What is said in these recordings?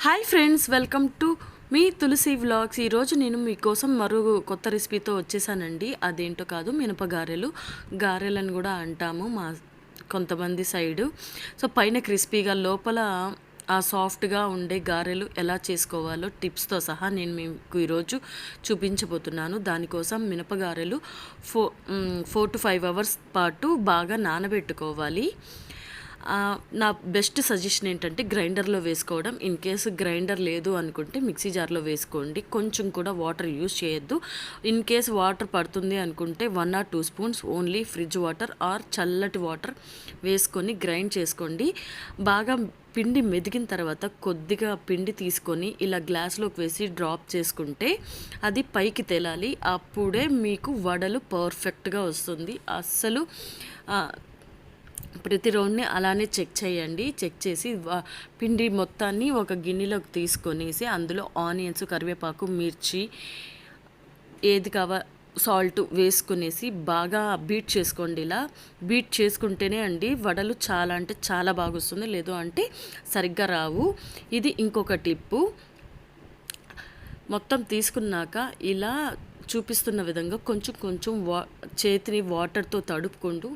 Hi friends, welcome to మీ Tulasi vlogs. ఈరోజు నేను మీకోసం మరో కొత్త రెసిపీతో వచ్చేసానండి. అదేంటో కాదు, మినపగారెలు. గారెలను కూడా అంటాము మా కొంతమంది సైడు. సో పైన క్రిస్పీగా, లోపల ఆ సాఫ్ట్గా ఉండే గారెలు ఎలా చేసుకోవాలో టిప్స్తో సహా నేను మీకు ఈరోజు చూపించబోతున్నాను. దానికోసం మినపగారెలు 4 to 5 అవర్స్ పాటు బాగా నానబెట్టుకోవాలి. నా బెస్ట్ సజెషన్ ఏంటంటే గ్రైండర్లో వేసుకోవడం. ఇన్ కేసు గ్రైండర్ లేదు అనుకుంటే మిక్సీ జార్లో వేసుకోండి. కొంచెం కూడా వాటర్ యూస్ చేయొద్దు. ఇన్ కేసు వాటర్ పడుతుంది అనుకుంటే 1 or 2 spoons only fridge water or చల్లటి వాటర్ వేసుకొని గ్రైండ్ చేసుకోండి. బాగా పిండి మెదిగిన తర్వాత కొద్దిగా పిండి తీసుకొని ఇలా గ్లాస్లోకి వేసి డ్రాప్ చేసుకుంటే అది పైకి తేలాలి. అప్పుడే మీకు వడలు పర్ఫెక్ట్గా వస్తుంది. అస్సలు ప్రతి రౌండ్ని అలానే చెక్ చేయండి. చెక్ చేసి పిండి మొత్తాన్ని ఒక గిన్నెలోకి తీసుకొనేసి అందులో ఆనియన్స్, కరివేపాకు, మిర్చి, ఏది సాల్ట్ వేసుకునేసి బాగా బీట్ చేసుకోండి. ఇలా బీట్ చేసుకుంటేనే అండి వడలు చాలా అంటే చాలా బాగా వస్తుంది. లేదు అంటే సరిగ్గా రావు. ఇది ఇంకొక టిప్పు. మొత్తం తీసుకున్నాక ఇలా చూపిస్తున్న విధంగా కొంచెం కొంచెం చేతిని వాటర్తో తడుపుకుంటూ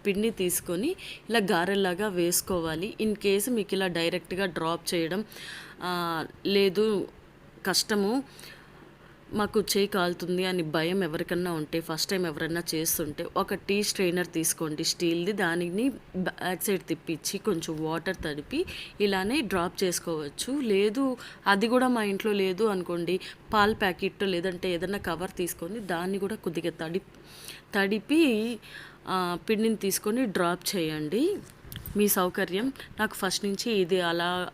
పిండి తీసుకొని ఇలా గారెల్లాగా వేసుకోవాలి. ఇన్ కేసు మీకు ఇలా డైరెక్ట్గా డ్రాప్ చేయడం లేదు, కష్టము, మాకు చేయి కాలుతుంది అని భయం ఎవరికన్నా ఉంటే, ఫస్ట్ టైం ఎవరైనా చేస్తుంటే ఒక టీ స్ట్రైనర్ తీసుకోండి స్టీల్ది. దానిని బ్యాక్ సైడ్ తిప్పించి కొంచెం వాటర్ తడిపి ఇలానే డ్రాప్ చేసుకోవచ్చు. లేదు అది కూడా మా ఇంట్లో లేదు అనుకోండి, పాల ప్యాకెట్ లేదంటే ఏదైనా కవర్ తీసుకొని దాన్ని కూడా కొద్దిగా తడిపి పిండిని తీసుకొని డ్రాప్ చేయండి. మీ సౌకర్యం. నాకు ఫస్ట్ నుంచి ఇది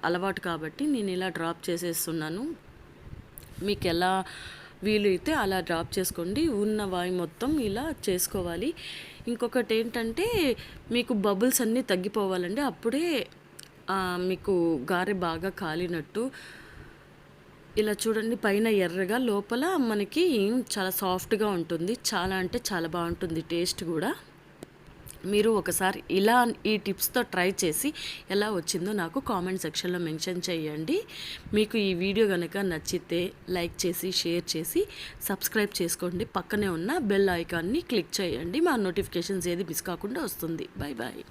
అలవాటు కాబట్టి నేను ఇలా డ్రాప్ చేసేస్తున్నాను. మీకు ఎలా వీలైతే అలా డ్రాప్ చేసుకోండి. ఉన్న వాయి మొత్తం ఇలా చేసుకోవాలి. ఇంకొకటి ఏంటంటే మీకు బబుల్స్ అన్నీ తగ్గిపోవాలండి. అప్పుడే మీకు గారె బాగా కాలినట్టు. ఇలా చూడండి, పైన ఎర్రగా, లోపల మనకి చాలా సాఫ్ట్గా ఉంటుంది. చాలా అంటే చాలా బాగుంటుంది టేస్ట్ కూడా. మీరు ఒకసారి ఇలా ఈ టిప్స్తో ట్రై చేసి ఎలా వచ్చిందో నాకు కామెంట్ సెక్షన్లో మెన్షన్ చేయండి. మీకు ఈ వీడియో కనుక నచ్చితే లైక్ చేసి, షేర్ చేసి, సబ్స్క్రైబ్ చేసుకోండి. పక్కనే ఉన్న బెల్ ఐకాన్ని క్లిక్ చేయండి. మా నోటిఫికేషన్స్ ఏది మిస్ కాకుండా వస్తుంది. Bye bye.